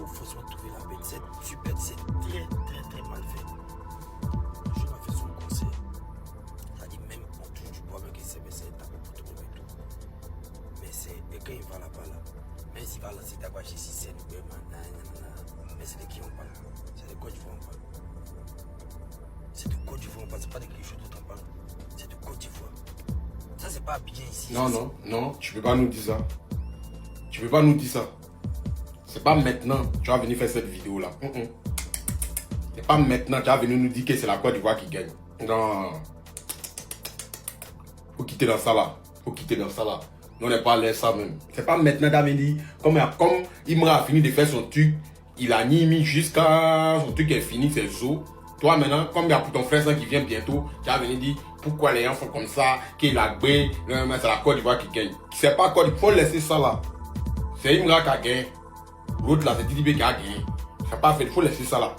faut forcément trouver la bête. C'est super, c'est très mal fait. Je m'a fait son conseil. C'est-à-dire même on touche du bois, même qu'il sait, mais c'est tapé pour tout le monde et tout. Mais c'est, et quand il va là-bas, là, même s'il va lancer ta si c'est une belle mais c'est de qui on parle. C'est de Côte d'Ivoire on parle. C'est de Côte d'Ivoire on parle, c'est pas de quelque chose d'autre on parle. C'est de Côte d'Ivoire. Ça c'est pas bien ici. Non, tu peux pas nous dire ça. Tu peux pas nous dire ça. C'est pas maintenant tu vas venir faire cette vidéo là. C'est pas maintenant tu vas venir nous dire que c'est la Côte d'Ivoire qui gagne. Non. Faut quitter dans ça là. Faut quitter dans ça là. Nous on n'est pas à l'aise ça même. C'est pas maintenant tu vas venir. Comme Imra a fini de faire son truc, il a mis jusqu'à son truc est fini, c'est zo. Toi maintenant, comme il y a pour ton frère qui vient bientôt, tu vas venir dire pourquoi les gens font comme ça, qu'il a gbé, c'est la Côte d'Ivoire qui gagne. C'est pas Côte d'Ivoire, faut laisser ça là. C'est Imra qui a gagné. L'autre là, c'est Didibé qui a gagné. C'est pas fait, il faut laisser ça là.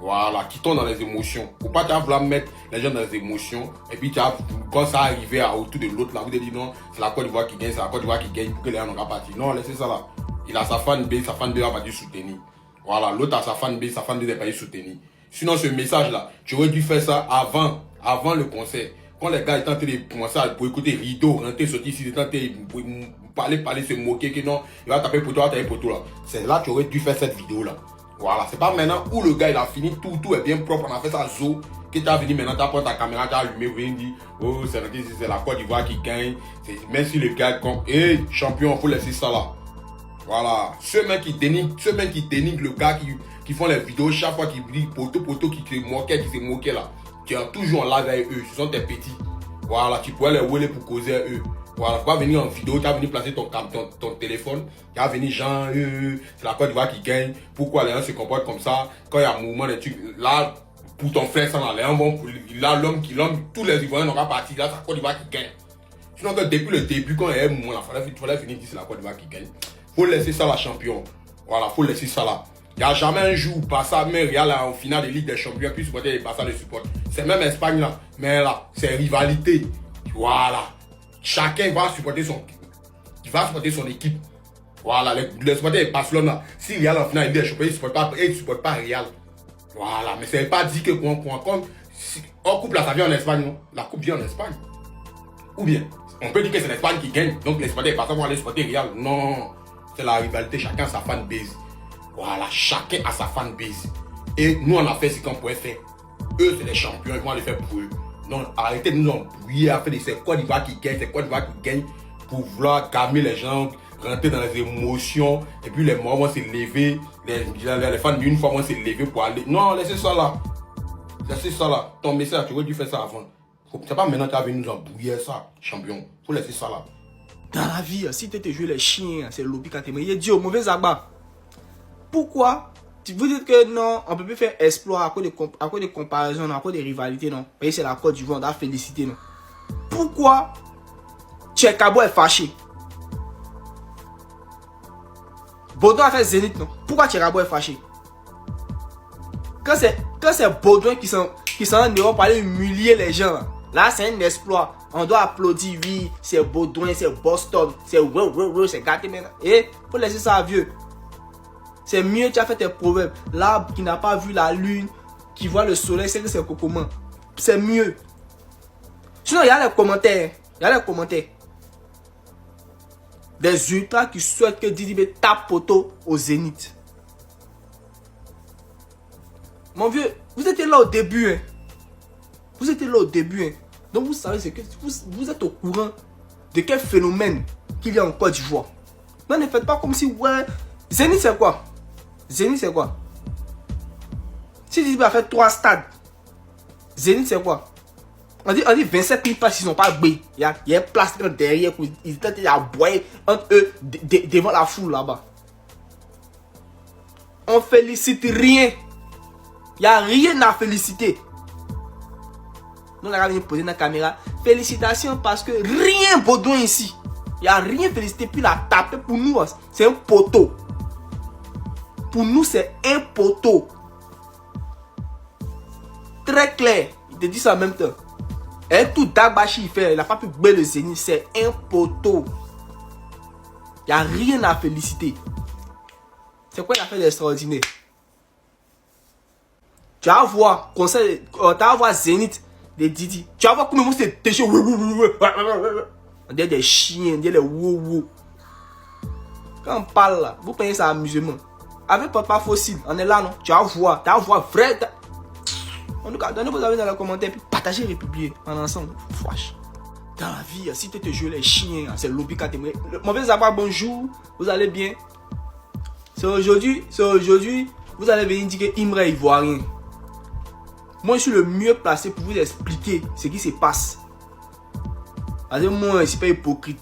Voilà, quittons dans les émotions. Faut pas vouloir mettre les gens dans les émotions. Et puis quand ça arrive autour de l'autre là, vous dites non, c'est la Côte d'Ivoire qui gagne, c'est la Côte d'Ivoire qui gagne pour que les gens n'ont pas parti. Non, laissez ça là. Il a sa fan B va pas dire soutenir. Voilà, l'autre a sa fan B n'est pas dit soutenir. Sinon, ce message-là, tu aurais dû faire ça avant le concert. Quand les gars étaient en train de commencer à écouter rideau, rentrer, sortir ici, étaient en train de parler, se moquer, que non, il va taper pour toi, taper pour toi là. C'est là que tu aurais dû faire cette vidéo-là. Voilà, c'est pas maintenant où le gars il a fini, tout est bien propre, on a fait ça zo, que tu as venu maintenant, tu as pris ta caméra, tu as allumé, vous dit, oh, c'est la Côte d'Ivoire qui gagne. Même si le gars comme, champion, il faut laisser ça là. Voilà, ceux mêmes qui dénigrent le gars qui font les vidéos chaque fois qu'ils disent poteau qui se moquaient là. Tu es toujours en live avec eux, ce sont tes petits. Voilà, tu pourrais les rouler pour causer à eux. Voilà, tu vas venir en vidéo, tu vas venir placer ton téléphone, tu vas venir genre, c'est la Côte d'Ivoire qui gagne. Pourquoi les gens se comportent comme ça? Quand il y a un mouvement de trucs, là, pour ton frère, ça, là, les gens vont, là, tous les Ivoiriens n'ont pas parti, là, c'est la Côte d'Ivoire qui gagne. Sinon, que depuis le début, quand il y a un mouvement, il fallait venir dire c'est la Côte d'Ivoire qui gagne. Faut laisser ça la champion. Voilà, faut laisser ça là. Il n'y a jamais un jour où Barça, mais Real en finale de Ligue des Champions, puis supporter les Barça le support. C'est même Espagne là. Mais là, c'est rivalité. Voilà. Chacun va supporter son équipe. Voilà, les supporters de Barcelone là. Si Real en finale de Ligue des Champions, ils ne supportent pas Real. Voilà, mais c'est pas dit que on coupe la ça vient en Espagne, non? La coupe vient en Espagne. Ou bien, on peut dire que c'est l'Espagne qui gagne. Donc les supporters de Barça vont aller supporter Real. Non. C'est la rivalité, chacun a sa fanbase. Voilà, chacun a sa fanbase. Et nous, on a fait ce qu'on pouvait faire. Eux, c'est les champions, ils vont aller faire pour eux. Non, arrêtez de nous embrouiller à faire des c'est Côte d'Ivoire qui gagne, c'est Côte d'Ivoire qui gagne pour vouloir calmer les gens, rentrer dans les émotions. Et puis les morts vont se lever, les fans d'une fois vont se lever pour aller. Non, laissez ça là. Laissez ça là. Ton message, tu aurais dû faire ça avant. C'est pas maintenant que tu as venu nous embrouiller ça, champion. Faut laisser ça là. Dans la vie, si tu te joué les chiens, c'est lobby quand tu me dit au mauvais abat. Pourquoi vous dites que non, on ne peut plus faire exploit à cause de comparaison, à cause de rivalité, non? Parce que c'est la Côte d'Ivoire, on doit féliciter, non? Pourquoi Tchekabo est fâché? Baudouin a fait Zénith, non? Pourquoi Tchekabo est fâché? Quand c'est Baudouin qui s'en Europe pour aller humilier les gens, là c'est un exploit. On doit applaudir, oui, c'est Baudouin, c'est Boston, c'est c'est gâté maintenant. Et faut laisser ça vieux. C'est mieux, tu as fait tes proverbes. L'arbre qui n'a pas vu la lune, qui voit le soleil, c'est que c'est Cocoman. C'est mieux. Sinon, il y a les commentaires. Des ultras qui souhaitent que Didibé tape poteau au Zénith. Mon vieux, vous étiez là au début. Hein. Vous étiez là au début. Hein. Donc vous savez ce que vous êtes au courant de quel phénomène qu'il y a en Côte d'Ivoire. Non, ne faites pas comme si ouais. Zénith c'est quoi? Zénith c'est quoi? Si Didibé a fait 3 stades, Zénith c'est quoi? On dit 27 000 places, ils n'ont pas brillé. Il y a une place derrière, ils étaient à boire entre eux devant la foule là-bas. On félicite rien. Il n'y a rien à féliciter. Nous, on a posé dans la caméra. Félicitations parce que rien Baudouin ici. Il n'y a rien félicité. Puis la taper pour nous, c'est un poteau. Pour nous, c'est un poteau. Très clair. Il te dit ça en même temps. Et tout Dagbachi il fait, il n'a pas pu briller le Zénith, c'est un poteau. Il n'y a rien à féliciter. C'est quoi l'affaire d'extraordinaire? Tu vas voir conseil, tu vas voir Zénith de Didi. Tu vas voir comment c'est déchets. On dirait des chiens, on dirait des wow. Quand on parle là, vous prenez ça amusement. Avec Papa Fossile, on est là, non? Tu vas voir vrai. En tout cas, donnez vos avis dans les commentaires, puis partagez et republiez en ensemble. Fouache. Dans la vie, si tu te joues les chiens, c'est l'obi quand tu es. Mauvais Zaba, bonjour, vous allez bien? C'est aujourd'hui, vous allez venir dire que Imra ivoirien. Moi, je suis le mieux placé pour vous expliquer ce qui se passe. Parce que moi, je ne suis pas hypocrite.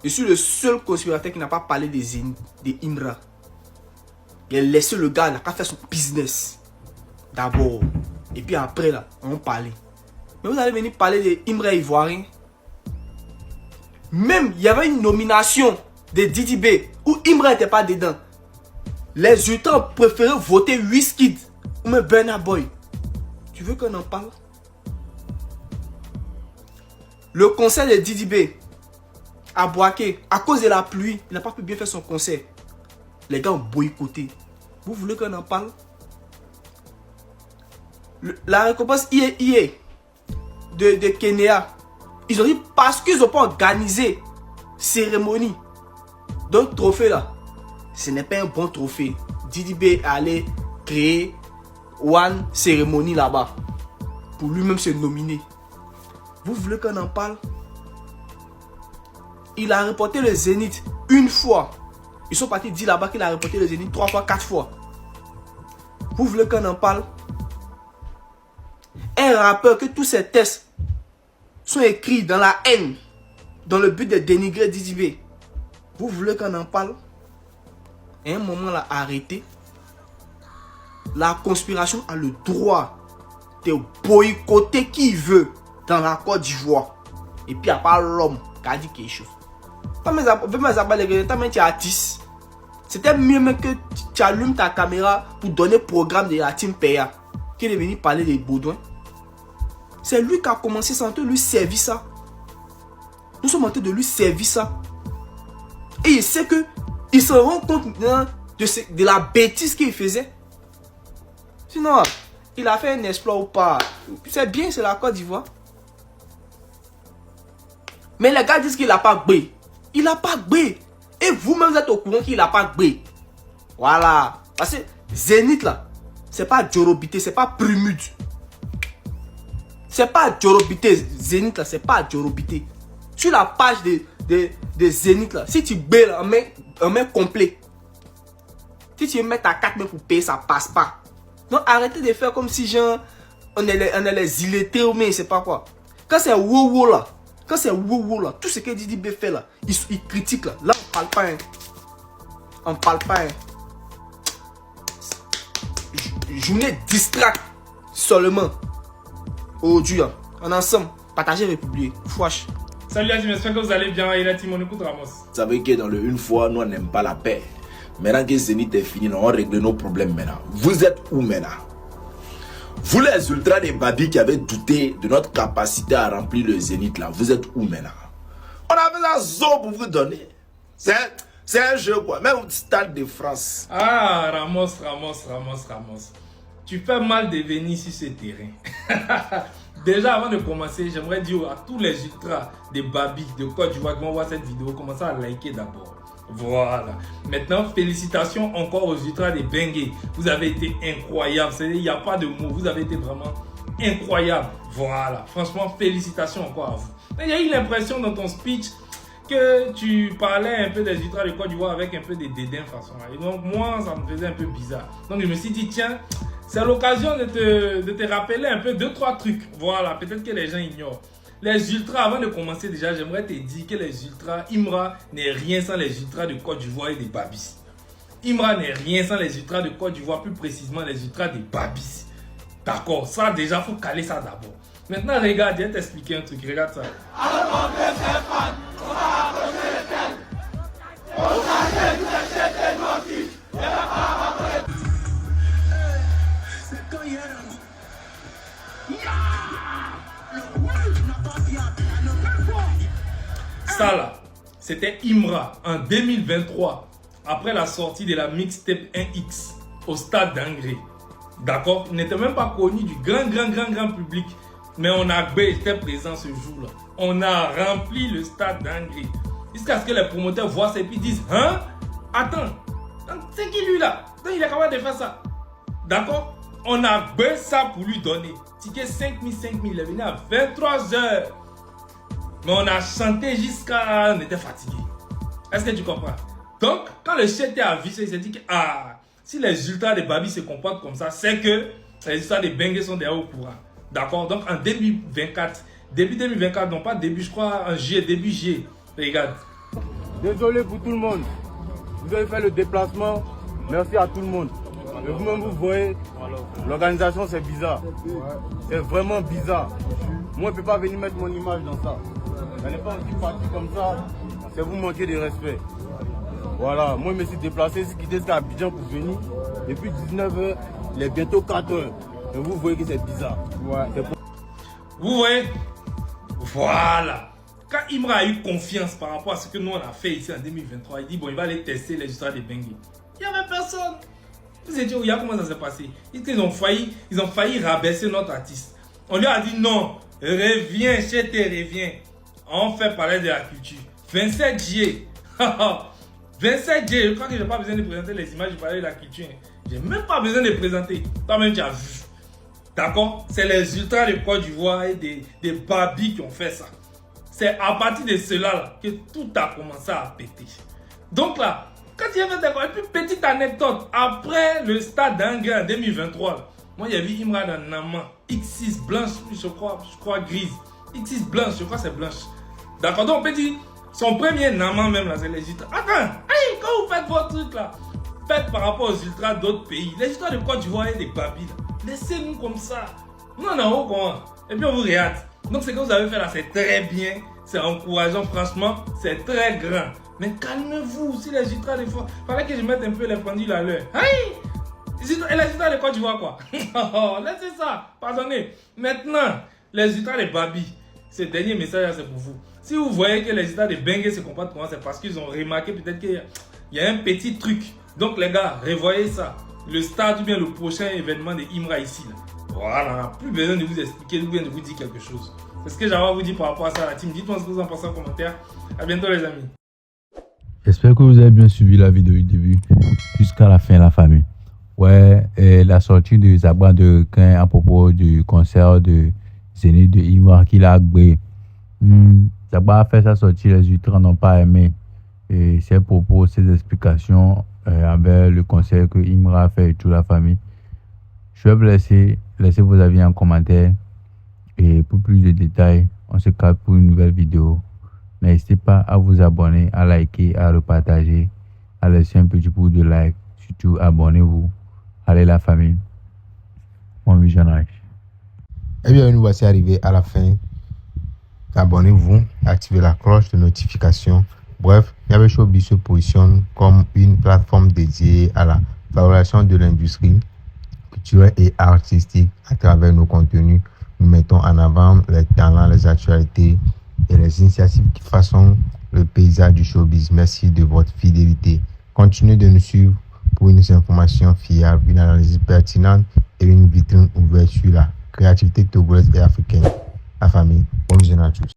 Je suis le seul conspirateur qui n'a pas parlé de Imra. Il a laissé le gars, il a fait son business. D'abord. Et puis après, là, on va parler. Mais vous allez venir parler de Imra ivoirien. Même, il y avait une nomination de Didi B où Imra n'était pas dedans. Les Utahs préféraient voter Wizkid ou même Burna Boy. Tu veux qu'on en parle? Le concert de Didi B à Boaké, à cause de la pluie, il n'a pas pu bien faire son concert. Les gars ont boycotté. Vous voulez qu'on en parle? La récompense IEA de Kenya, ils ont dit parce qu'ils n'ont pas organisé cérémonie. Donc trophée là, ce n'est pas un bon trophée. Didi B allait créer one cérémonie là-bas pour lui-même se nominer. Vous voulez qu'on en parle? Il a reporté le Zénith une fois. Ils sont partis dire là-bas qu'il a reporté le Zénith 3 fois, 4 fois. Vous voulez qu'on en parle? Un rappeur que tous ses tests sont écrits dans la haine, dans le but de dénigrer Didi B. Vous voulez qu'on en parle? À un moment là, arrêtez. La conspiration a le droit de boycotter qui il veut dans la Côte d'Ivoire. Et puis à part l'homme qui a dit quelque chose. Tu es artiste. C'était mieux même que tu allumes ta caméra pour donner le programme de la team PA. Qui est venu parler des Baudouins. C'est lui qui a commencé ça, on te lui servir ça. Nous sommes en train de lui servir ça. Et il sait que il se rend compte de la bêtise qu'il faisait. Sinon, il a fait un exploit ou pas. C'est bien, c'est la Côte d'Ivoire. Mais les gars disent qu'il n'a pas gbé. Il n'a pas gbé. Et vous-même, vous êtes au courant qu'il n'a pas gbé. Voilà. Parce que Zénith, là, c'est pas Djorobité, c'est pas Prumude. C'est pas Djorobité. Zénith, là, c'est pas Djorobité. Sur la page de Zénith, là, si tu gbé, là, un main complet. Si tu veux mettre à 4 mains pour payer, ça passe pas. Donc arrêtez de faire comme si genre, on est les illettrés ou mais c'est pas quoi. Quand c'est wow là, tout ce que Didi B fait là, il critique là. Là on parle pas. On parle pas. Journée distract seulement. Aujourd'hui, en ensemble, partagez et publiez. Fouache. Salut les amis, j'espère que vous allez bien. Et la team, on écoute Ramos. Vous savez que dans le une fois, nous on n'aime pas la paix. Maintenant que Zénith est fini, on va régler nos problèmes maintenant. Vous êtes où maintenant? Vous les ultras des babis qui avaient douté de notre capacité à remplir le Zénith là, vous êtes où maintenant? On avait un zoo pour vous donner. C'est un jeu quoi, même au stade de France. Ah, Ramos. Tu fais mal de venir sur ce terrain. Déjà, avant de commencer, j'aimerais dire à tous les ultras des babis de Côte d'Ivoire qui vont voir cette vidéo, commencez à liker d'abord. Voilà. Maintenant, félicitations encore aux ultras des Bengué. Vous avez été incroyables. Il n'y a pas de mots. Vous avez été vraiment incroyables. Voilà. Franchement, félicitations encore à vous. Mais il y a eu l'impression dans ton speech que tu parlais un peu des ultras de Côte d'Ivoire avec un peu de dédain façon. Et donc, moi, ça me faisait un peu bizarre. Donc, je me suis dit, tiens, c'est l'occasion de te rappeler un peu 2-3 trucs. Voilà. Peut-être que les gens ignorent. Les ultras, avant de commencer déjà, j'aimerais te dire que les ultras, Imra n'est rien sans les ultras de Côte d'Ivoire et des Babis. Imra n'est rien sans les ultras de Côte d'Ivoire, plus précisément les ultras des Babis. D'accord, ça déjà, il faut caler ça d'abord. Maintenant, regarde, je vais t'expliquer un truc, regarde ça. Ça là, c'était Imra en 2023 après la sortie de la mixtape 1X au stade d'Angré. D'accord? Il n'était même pas connu du grand public. Mais était présent ce jour-là. On a rempli le stade d'Angré. Jusqu'à ce que les promoteurs voient ça et puis disent, hein? Attends, c'est qui lui là? Il est capable de faire ça. D'accord? On a besoin ça pour lui donner. Ticket 5000, il est venu à 23h. Mais on a chanté jusqu'à... On était fatigué. Est-ce que tu comprends? Donc, quand le chef a vu ça, il s'est dit que si les ultras de Babi se comportent comme ça, c'est que les ultras de Bengue sont déjà au courant. D'accord? Donc, en début 2024, non pas début, je crois, en juillet, début juillet. Regarde. Désolé pour tout le monde. Vous avez fait le déplacement. Merci à tout le monde. Mais vous-même, vous voyez, l'organisation, c'est bizarre. C'est vraiment bizarre. Moi, je ne peux pas venir mettre mon image dans ça. Ça n'est pas un petit parti comme ça. C'est vous manquer de respect. Voilà, moi, je me suis déplacé, j'ai quitté jusqu'à Abidjan pour venir. Depuis 19h, il est bientôt 4h. Et vous voyez que c'est bizarre. Vous voyez? Voilà. Quand Imra a eu confiance par rapport à ce que nous on a fait ici en 2023, il dit bon, il va aller tester les histoires de Bengue. Il n'y avait personne. Vous étiez où? Comment ça s'est passé? Ils ont failli rabaisser notre artiste. On lui a dit non, reviens, chez tes reviens. On fait parler de la culture. 27 juillet. 27 juillet, je crois que je n'ai pas besoin de présenter les images, je parlais de la culture. Je n'ai même pas besoin de présenter. Toi-même, tu as vu. D'accord? C'est les ultras de Côte d'Ivoire et des babis qui ont fait ça. C'est à partir de cela que tout a commencé à péter. Donc là, quand il y avait d'accord, et puis petite anecdote, après le stade d'Angré en 2023, moi il y avait Imra dans Nama, X6 blanche, je crois grise. X6 blanche, je crois c'est blanche. D'accord, donc on peut dire, son premier Nama même là, c'est les ultras. Attends, hey, quand vous faites votre truc là, faites par rapport aux ultras d'autres pays. Les ultras de Côte d'Ivoire et des babis là. Laissez-nous comme ça. Nous en haut comment? Et puis on vous regarde. Donc ce que vous avez fait là, c'est très bien. C'est encourageant, franchement. C'est très grand. Mais calmez-vous. Si les ultras des fois, fallait que je mette un peu les pendules à l'heure. Aïe! Et les ultras de Côte d'Ivoire quoi? Laissez ça. Pardonnez. Maintenant, les ultras de Babi. Ce dernier message c'est pour vous. Si vous voyez que les ultras de Bengue se comportent comment, c'est parce qu'ils ont remarqué peut-être qu'il y a un petit truc. Donc les gars, revoyez ça. Le stade ou bien le prochain événement de Imra ici. Là. Voilà, on n'a plus besoin de vous expliquer ou bien de vous dire quelque chose. C'est ce que j'avais à vous dire par rapport à ça, la team. Dites-moi ce que vous en pensez en commentaire. A bientôt les amis. J'espère que vous avez bien suivi la vidéo du début jusqu'à la fin, la famille. Ouais, et la sortie de Zabra de Requin à propos du concert de Zénith de Imra qu'il a agbé. Zabra a fait sa sortie, les ultras n'ont pas aimé. Et ses propos, ses explications avec le conseil que Imra a fait et toute la famille. Je vais vous laisser vos avis en commentaire. Et pour plus de détails, on se capte pour une nouvelle vidéo. N'hésitez pas à vous abonner, à liker, à repartager, à laisser un petit pouce de like. Surtout, abonnez-vous. Allez la famille. Bon visionnage. Et bien, nous voici arrivés à la fin. Abonnez-vous, activez la cloche de notification. Bref, Niabé Showbiz se positionne comme une plateforme dédiée à la valorisation de l'industrie culturelle et artistique. À travers nos contenus, nous mettons en avant les talents, les actualités et les initiatives qui façonnent le paysage du showbiz. Merci de votre fidélité. Continuez de nous suivre pour une information fiable, une analyse pertinente et une vitrine ouverte sur la créativité togolaise et africaine. La famille, bonne journée à tous.